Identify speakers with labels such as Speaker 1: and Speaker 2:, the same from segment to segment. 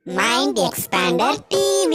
Speaker 1: Mind Expander TV.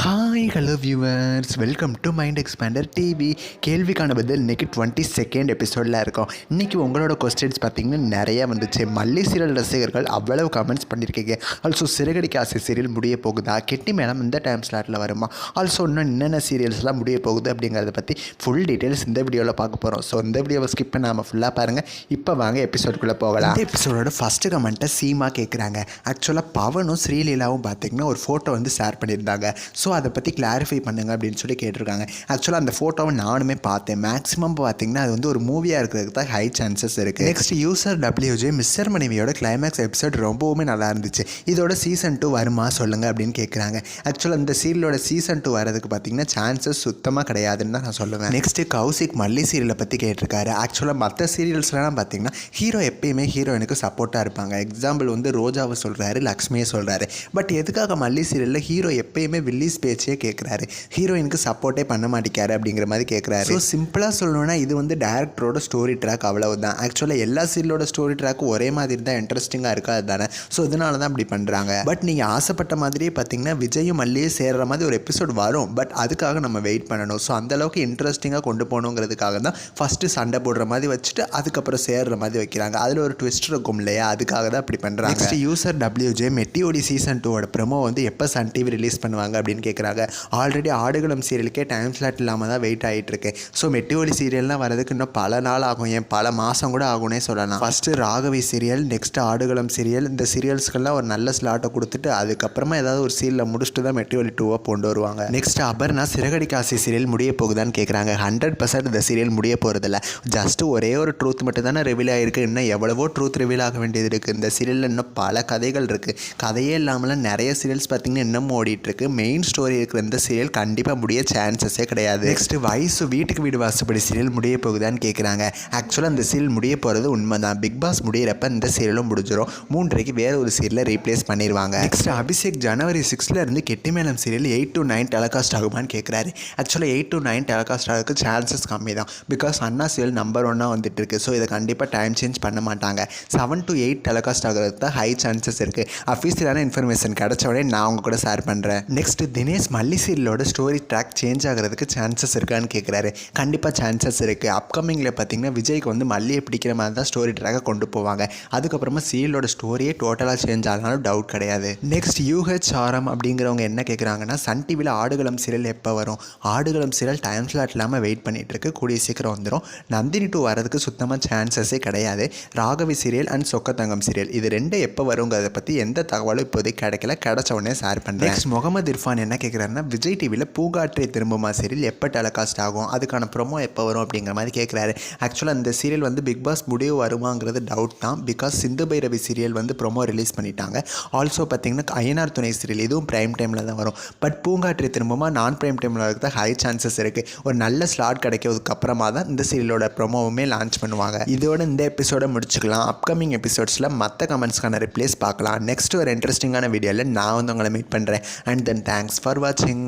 Speaker 2: Hi hello viewers, welcome to mind expander TV. கேள்விக்கான பதில் இன்றைக்கி 22nd எபிசோடில் இருக்கோம். இன்றைக்கி உங்களோட கொஸ்டின்ஸ் பார்த்திங்கன்னா நிறையா வந்துச்சு. மல்லி சீரியல் ரசிகர்கள் அவ்வளவு கமெண்ட்ஸ் பண்ணியிருக்கீங்க. ஆல்சோ சிறகடிக்க ஆசை சீரியல் முடிய போகுதா, கெட்டி மேடம் இந்த டைம் ஸ்லாட்டில் வருமா, ஆல்சோ இன்னும் என்னென்ன சீரியல்ஸ்லாம் முடிய போகுது அப்படிங்கிறத பற்றி ஃபுல் டீட்டெயில்ஸ் இந்த வீடியோவில் பார்க்க போகிறோம். ஸோ இந்த வீடியோவை ஸ்கிப் பண்ணாமல் ஃபுல்லாக பாருங்கள். இப்போ வாங்க எபிசோடுக்குள்ளே போகலாம். இந்த எபிசோடோட ஃபஸ்ட்டு கமெண்ட்டை சீமா கேட்குறாங்க. ஆக்சுவலாக பவனும் ஸ்ரீலீலாவும் பார்த்திங்கன்னா ஒரு ஃபோட்டோ வந்து ஷேர் பண்ணியிருந்தாங்க. ஸோ அதை பற்றி கிளாரிஃபை பண்ணுங்க அப்படின்னு சொல்லி கேட்டிருக்காங்க. ஆக்சுவலாக அந்த ஃபோட்டோவை நானுமே பார்த்தேன். மேக்ஸிமம் பார்த்திங்கன்னா அது வந்து ஒரு மூவியாக இருக்கிறதுக்கு தான் ஹை சான்சஸ் இருக்குது. நெக்ஸ்ட் யூசர் WJ மிஸ்டர் மனைவியோட கிளைமேக்ஸ் எபிசோட் ரொம்பவுமே நல்லா இருந்துச்சு. இதோட சீசன் 2 வருமா சொல்லுங்கள் அப்படின்னு கேட்குறாங்க. ஆக்சுவலாக இந்த சீரியலோட சீசன் 2 வரதுக்கு பார்த்திங்கன்னா சான்சஸ் சுத்தமாக கிடையாதுன்னு தான் நான் சொல்லுவேன். நெக்ஸ்ட்டு கௌசிக் மல்லி சீரியலை பற்றி கேட்டிருக்காரு. ஆக்சுவலாக மற்ற சீரியல்ஸ்லாம் பார்த்திங்கன்னா ஹீரோ எப்பயுமே ஹீரோயினுக்கு சப்போர்ட்டாக இருப்பாங்க. எக்ஸாம்பிள் வந்து ரோஜாவை சொல்கிறாரு, லக்ஷ்மியை சொல்கிறாரு. பட் எதுக்காக மல்லி சீரியலில் ஹீரோ எப்பயுமே வில்லிஸ் பேச்சே கேட்குறாரு, ஹீரோயினுக்கு சப்போர்ட்டே பண்ண மாட்டேங்கிறாரு அப்படிங்கிற மாதிரி கேட்குறாரு. ஸோ சிம்பிளாக சொல்லணும்னா இது வந்து டேரக்டரோட ஸ்டோரி ட்ராக், அவ்வளவுதான். ஆக்சுவலாக எல்லா சீரியலோட ஸ்டோரி ட்ராக்கும் ஒரே மாதிரி தான் இன்ட்ரெஸ்டிங்காக இருக்காது தானே. ஸோ இதனால தான் அப்படி பண்ணுறாங்க. பட் நீங்கள் ஆசைப்பட்ட மாதிரியே பார்த்தீங்கன்னா விஜயும் மல்லியே சேர்கிற மாதிரி ஒரு எபிசோட் வரும். பட் அதுக்காக நம்ம வெயிட் பண்ணணும். ஸோ அந்தளவுக்கு இன்ட்ரெஸ்டிங்காக கொண்டு போகணுங்கிறதுக்காக தான் ஃபஸ்ட்டு சண்டை போடுற மாதிரி வச்சுட்டு அதுக்கப்புறம் சேர்கிற மாதிரி வைக்கிறாங்க. அதில் ஒரு ட்விஸ்ட் இருக்கும் இல்லையா, அதுக்காக தான் அப்படி பண்ணுறாங்க. நெக்ஸ்ட் யூசர் WJ மெட்டியோடி சீசன் 2 ப்ரோமோ வந்து எப்போ சன் டிவி ரிலீஸ் பண்ணுவாங்க அப்படின்னு கேட்குறாங்க. ஆல்ரெடி ஆடுகளம் சீரியலுக்கே டைம் ஸ்லாட் இல்லாமல் தான் வெயிட் ஆகிட்டு இருக்கு. ஸோ மெட்டியோலி சீரியல்லாம் வரதுக்கு இன்னும் பல நாள் ஆகும், ஏன் பல மாதம் கூட ஆகும்னே சொல்லலாம். ஃபஸ்ட்டு ராகவி சீரியல், நெக்ஸ்ட் ஆடுகளம் சீரியல், இந்த சீரியல்ஸ்க்கெல்லாம் ஒரு நல்ல ஸ்லாட்டை கொடுத்துட்டு அதுக்கப்புறமா ஏதாவது ஒரு சீரியலில் முடிச்சுட்டு தான் மெட்டியோலி 2 கொண்டு வருவாங்க. நெக்ஸ்ட் அபர்ணா சிறகடிக்க ஆசை சீரியல் முடிய போகுதான்னு கேட்குறாங்க. 100% இந்த சீரியல் முடிய போகிறதில்ல. ஜஸ்ட் ஒரே ஒரு ட்ரூத் மட்டும் தானே ரிவீல் ஆகிருக்கு. இன்னும் எவ்வளவோ ட்ரூத் ரிவீல் ஆக வேண்டியது இருக்குது. இந்த சீரியலில் இன்னும் பல கதைகள் இருக்குது. கதையே இல்லாமலாம் நிறைய சீரியல்ஸ் பார்த்திங்கன்னா இன்னும் ஓடிட்டுருக்கு. மெயின் ஸ்டோரி இருக்கிற இந்த சீரியல் கண்டிப்பாக முடிய சான்சஸே கிடையாது. நெக்ஸ்ட் வயசு வீட்டுக்கு வீடு வாசப்படி சீரியல் முடிய போகுதான்னு கேட்குறாங்க. ஆக்சுவலாக இந்த சீரியல் முடிய போகிறது உண்மை தான். பிக் பாஸ் முடியிறப்ப இந்த சீரியலும் முடிஞ்சிடும். 3:30 வேறு ஒரு சீரியலை ரீப்ளேஸ் பண்ணிடுவாங்க. நெக்ஸ்ட் அபிஷேக் ஜனவரி 6 இருந்து கெட்டி மேளம் சீரியல் 8 to 9 டெலகாஸ்ட் ஆகுமான்னு கேட்குறாரு. ஆக்சுவலாக 8 to 9 டெலகாஸ்ட் ஆகிறதுக்கு சான்சஸ் கம்மி தான். பிகாஸ் அண்ணா சீரியல் நம்பர் 1 வந்துட்டு இருக்கு. ஸோ இதை கண்டிப்பாக டைம் சேஞ்ச் பண்ண மாட்டாங்க. 7 to 8 டெலகாஸ்ட் ஆகிறதுக்கு தான் ஹை சான்சஸ் இருக்குது. அஃபீஷியலான இன்ஃபர்மேஷன் கிடைச்ச உடனே நான் உங்க கூட ஷேர் பண்ணுறேன். நெக்ஸ்ட் தினேஷ் மல்லி சீரியலோட ஸ்டோரி ட்ராக் சேஞ்ச் ஆகிறதுக்கு சான்சஸ் இருக்கான்னு கேட்குறாரு. கண்டிப்பாக சான்சஸ் இருக்குது. அப்கமிங்கில் பார்த்தீங்கன்னா விஜய்க்கு வந்து மல்லியை பிடிக்கிற மாதிரி தான் ஸ்டோரி ட்ராக்கை கொண்டு போவாங்க. அதுக்கப்புறமா சீரியலோட ஸ்டோரியே டோட்டலாக சேஞ்ச் ஆனாலும் டவுட் கிடையாது. நெக்ஸ்ட் UHRM அப்படிங்கிறவங்க என்ன கேட்குறாங்கன்னா, சன் டிவியில் ஆடுகளம் சீரியல் எப்போ வரும்? ஆடுகளம் சீரியல் டைம் ஸ்லாட் இல்லாமல் வெயிட் பண்ணிகிட்டு இருக்கு. கூடிய சீக்கிரம் வந்துடும். நந்தினி 2 வரதுக்கு சுத்தமாக சான்சஸே கிடையாது. ராகவி சீரியல் அண்ட் சொக்கத்தங்கம் சீரியல் இது 2 எப்போ வருங்கிறத பற்றி எந்த தகவலும் இப்போதைக்கு கிடைக்கல. கிடைச்ச உடனே ஷேர் பண்ணுறேன். நெக்ஸ்ட் முகமது இர்ஃபான் என்ன கேட்குறாருன்னா, விஜய் டிவியில் பூங்காற்றை திரும்புமா சீரியல் எப்போ டெலகாஸ்ட் ஆகும், அதுக்கான ப்ரோமோ எப்போ வரும் அப்படிங்கிற மாதிரி கேட்குறாரு. ஆக்சுவலாக இந்த சீரியல் வந்து பிக் பாஸ் முடிவு வருமாங்கிறது டவுட் தான். பிகாஸ் சிந்து பைரவி சீரியல் வந்து ப்ரோமோ ரிலீஸ் பண்ணிட்டாங்க. ஆல்சோ பார்த்தீங்கன்னா அய்யனார் துணை சீரியல் இதுவும் ப்ரைம் டைமில் தான் வரும். பட் பூங்காற்றை திரும்புமா நான் ப்ரைம் டைமில் வரது தான் ஹை சான்சஸ் இருக்குது. ஒரு நல்ல ஸ்லாட் கிடைக்கிறதுக்கு அப்புறமா தான் இந்த சீரியலோட ப்ரோமோவுமே லான்ச் பண்ணுவாங்க. இதோட இந்த எபிசோடை முடிச்சுக்கலாம். அப்கமிங் எபிசோட்ஸில் மற்ற கமெண்ட்ஸ்க்கான ரிப்ளேஸ் பார்க்கலாம். நெக்ஸ்ட் ஒரு இன்ட்ரெஸ்டிங்கான வீடியோவில் நான் வந்து உங்களை மீட் பண்ணுறேன். அண்ட் தென் தேங்க்ஸ் ஃபார் வாட்சிங்.